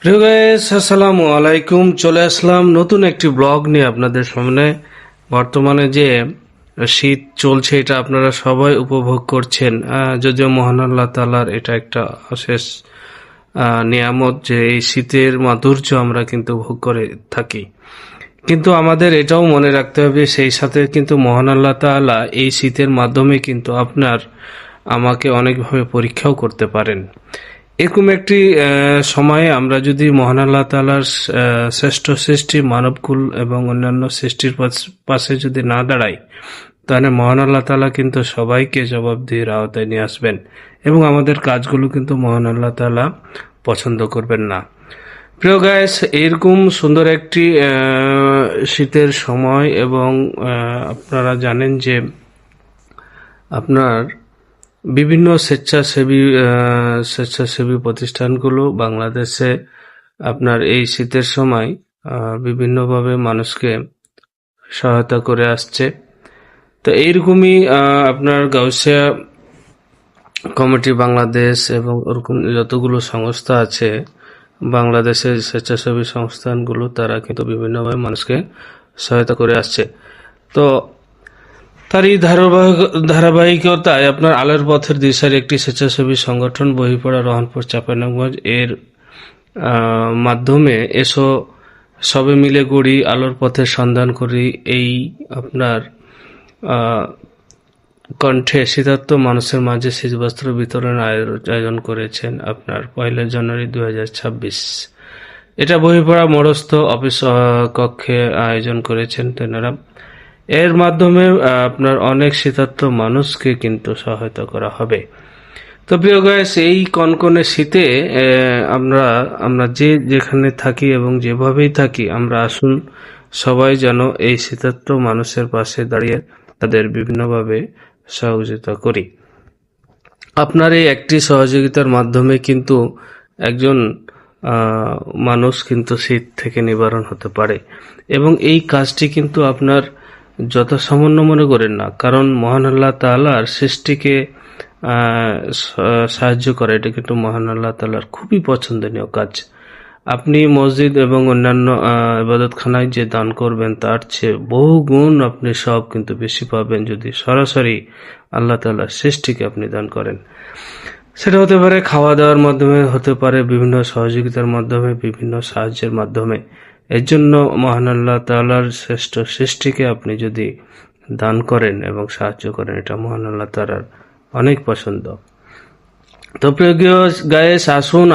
প্রিয় গাইস, আসসালামু আলাইকুম। চলে আসলাম নতুন একটি ব্লগ নিয়ে আপনাদের সামনে। বর্তমানে যে শীত চলছে এটা আপনারা সবাই উপভোগ করছেন। যদিও মহান আল্লাহ তাআলার এটা একটা অশেষ নিয়ামত যে এই শীতের মাধুর্য আমরা কিন্তু ভোগ করে থাকি। কিন্তু আমাদের এটাও মনে রাখতে হবে, সেই সাথে কিন্তু মহান আল্লাহ তাআলা এই শীতের মাধ্যমে কিন্তু আপনার আমাকে অনেকভাবে পরীক্ষাও করতে পারেন। এরকম একটি সময়ে আমরা যদি মহান আল্লাহ তাআলার শ্রেষ্ঠ সৃষ্টি মানবকুল এবং অন্যান্য সৃষ্টির পাশে যদি না দাঁড়াই, তাহলে মহান আল্লাহ তাআলা কিন্তু সবাইকে জবাবদিহির আওতায় নিয়ে আসবেন এবং আমাদের কাজগুলো কিন্তু মহান আল্লাহ তাআলা পছন্দ করবেন না। প্রিয় গাইস, এরকম সুন্দর একটি শীতের সময় এবং আপনারা জানেন যে আপনার বিভিন্ন স্বেচ্ছাসেবী প্রতিষ্ঠানগুলো বাংলাদেশে আপনার এই শীতের সময় বিভিন্নভাবে মানুষকে সহায়তা করে আসছে। তো এইরকমই আপনার গাউসিয়া কমিটি বাংলাদেশ এবং ওরকম যতগুলো সংস্থা আছে বাংলাদেশের স্বেচ্ছাসেবী সংস্থানগুলো, তারা কিন্তু বিভিন্নভাবে মানুষকে সহায়তা করে আসছে। তো তারই ধারাবাহিকতায় আপনার আলোর পথের দিশার একটি স্বেচ্ছাসেবী সংগঠন বহিপড়া রহনপুর চাঁপাইনবাবগঞ্জ এর মাধ্যমে এসো সবে মিলে গড়ি আলোর পথের সন্ধান করি, এই আপনার কণ্ঠে শীতার্ত মানুষের মাঝে শীতবস্ত্র বিতরণের আয়োজন করেছেন আপনার 1 জানুয়ারি 2026। এটা বহিপড়া মোড়স্থ অফিস কক্ষে আয়োজন করেছেন তেনারা। এর মাধ্যমে আপনার অনেক শীতার্ত মানুষকে কিন্তু সহায়তা করা হবে। তো প্রিয় গাইস, এই কনকনে শীতে আমরা যেখানে থাকি এবং যেভাবেই থাকি, আমরা আসুন সবাই যেন এই শীতার্ত মানুষের পাশে দাঁড়িয়ে তাদের বিভিন্নভাবে সহযোগিতা করি। আপনার এই একটি সহযোগিতার মাধ্যমে কিন্তু একজন মানুষ কিন্তু শীত থেকে নিবারণ হতে পারে এবং এই কাজটি কিন্তু আপনার যথাসামান্য মনে করেন না, কারণ মহান আল্লাহ তাআলার সৃষ্টিকে সাহায্য করা এটা কিন্তু মহান আল্লাহ তাআলার খুবই পছন্দনীয় কাজ। আপনি মসজিদ এবং অন্যান্য ইবাদতখানায় যে দান করবেন তার চেয়ে বহু গুণ আপনি সব কিন্তু বেশি পাবেন যদি সরাসরি আল্লাহ তাআলার সৃষ্টিকে আপনি দান করেন। সেটা হতে পারে খাওয়া দাওয়ার মাধ্যমে, হতে পারে বিভিন্ন সহযোগিতার মাধ্যমে, বিভিন্ন সাহায্যের মাধ্যমে। এর জন্য মহান আল্লাহ তাআলার শ্রেষ্ঠ সৃষ্টিকে আপনি যদি দান করেন এবং সাহায্য করেন, এটা মহান আল্লাহ তাআলার অনেক পছন্দ। তো প্রিয় গাইস, আসুন